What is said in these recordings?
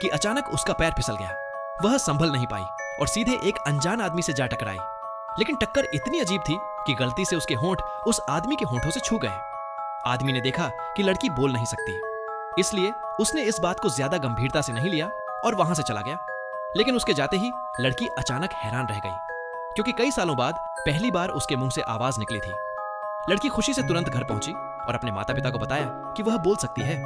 कि अचानक उसका पैर फिसल गया। वह संभल नहीं पाई और सीधे एक अनजान आदमी से जा टकराई। लेकिन टक्कर इतनी अजीब थी कि गलती से उसके होंठ उस आदमी के होंठों से छू गए। आदमी ने देखा कि लड़की बोल नहीं सकती, इसलिए उसने इस बात को ज्यादा गंभीरता से नहीं लिया और वहां से चला गया। लेकिन उसके जाते ही लड़की अचानक हैरान रह गई, क्योंकि कई सालों बाद पहली बार उसके मुंह से आवाज निकली थी। लड़की खुशी से तुरंत घर पहुंची और अपने माता पिता को बताया कि वह बोल सकती है।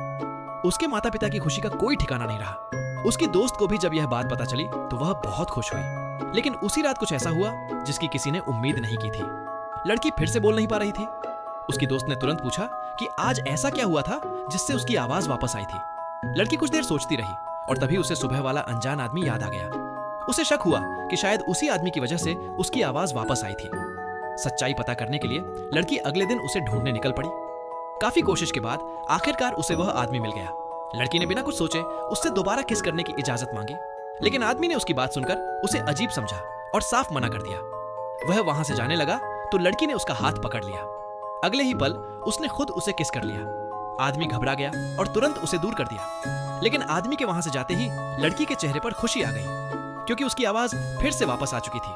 उसके माता पिता की खुशी का कोई ठिकाना नहीं रहा। उसकी दोस्त को भी जब यह बात पता चली तो वह बहुत खुश हुई। लेकिन उसी रात कुछ ऐसा हुआ जिसकी किसी ने उम्मीद नहीं की थी। लड़की फिर से बोल नहीं पा रही थी। उसकी दोस्त ने तुरंत पूछा कि आज ऐसा क्या हुआ था जिससे उसकी आवाज वापस आई थी। लड़की कुछ देर सोचती रही और तभी उसे सुबह वाला अनजान आदमी याद आ गया। उसे शक हुआ कि शायद उसी आदमी की वजह से उसकी आवाज वापस आई थी। सच्चाई पता करने के लिए लड़की अगले दिन उसे ढूंढने निकल पड़ी। काफी कोशिश के बाद आखिरकार उसे वह आदमी मिल गया। लड़की ने बिना कुछ सोचे उससे दोबारा किस करने की इजाजत मांगी, लेकिन आदमी ने उसकी बात सुनकर उसे अजीब समझा और साफ मना कर दिया। वह वहां से जाने लगा तो लड़की ने उसका हाथ पकड़ लिया। अगले ही पल उसने खुद उसे किस कर लिया। आदमी घबरा गया और तुरंत उसे दूर कर दिया। लेकिन आदमी के वहां से जाते ही लड़की के चेहरे पर खुशी आ गई, क्योंकि उसकी आवाज फिर से वापस आ चुकी थी।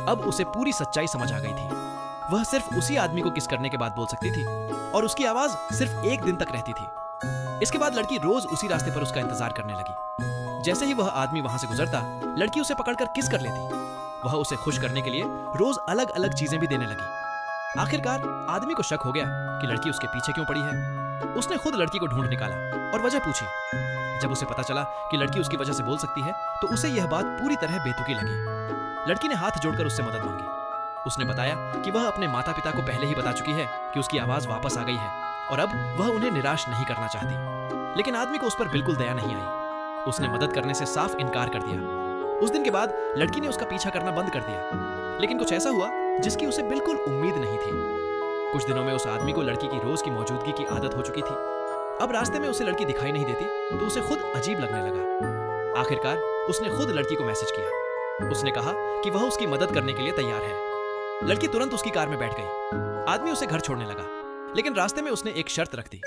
अब उसे पूरी सच्चाई समझ आ गई थी। वह सिर्फ उसी आदमी को किस करने के बाद बोल सकती थी और उसकी आवाज सिर्फ एक दिन तक रहती थी। इसके बाद लड़की रोज उसी रास्ते पर उसका इंतजार करने लगी। जैसे ही वह आदमी वहां से गुजरता, लड़की उसे पकड़कर किस कर लेती। वह उसे खुश करने के लिए रोज अलग अलग चीजें भी देने लगी। आखिरकार आदमी को शक हो गया कि लड़की उसके पीछे क्यों पड़ी है। उसने खुद लड़की को ढूंढ निकाला और वजह पूछी। जब उसे पता चला कि लड़की उसकी वजह से बोल सकती है तो उसे यह बात पूरी तरह बेतुकी लगी। लड़की ने हाथ जोड़कर उससे मदद मांगी। उसने बताया कि वह अपने माता पिता को पहले ही बता चुकी है कि उसकी आवाज वापस आ गई है और अब वह उन्हें निराश नहीं करना चाहती। लेकिन आदमी को उस पर बिल्कुल दया नहीं आई। उसने मदद करने से साफ इनकार कर दिया। उस दिन के बाद लड़की ने उसका पीछा करना बंद कर दिया। लेकिन कुछ ऐसा हुआ जिसकी उसे बिल्कुल उम्मीद नहीं थी। कुछ दिनों में उस आदमी को लड़की की रोज की मौजूदगी की आदत हो चुकी थी। अब रास्ते में उसे लड़की दिखाई नहीं देती तो उसे खुद अजीब लगने लगा। आखिरकार उसने खुद लड़की को मैसेज किया। उसने कहा कि वह उसकी मदद करने के लिए तैयार है। लड़की तुरंत उसकी कार में बैठ गई। आदमी उसे घर छोड़ने लगा, लेकिन रास्ते में उसने एक शर्त रख दी।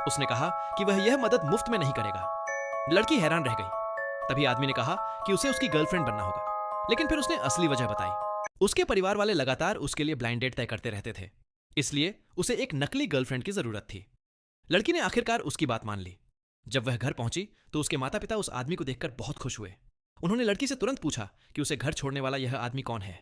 उसने कहा कि वह यह मदद मुफ्त में नहीं करेगा। लड़की हैरान रह गई। तभी आदमी ने कहा कि उसे उसकी गर्लफ्रेंड बनना होगा। लेकिन फिर उसने असली वजह बताई। उसके परिवार वाले लगातार उसके लिए ब्लाइंड डेट तय करते रहते थे, इसलिए उसे एक नकली गर्लफ्रेंड की जरूरत थी। लड़की ने आखिरकार उसकी बात मान ली। जब वह घर पहुंची तो उसके माता पिता उस आदमी को देखकर बहुत खुश हुए। उन्होंने लड़की से तुरंत पूछा कि उसे घर छोड़ने वाला यह आदमी कौन है।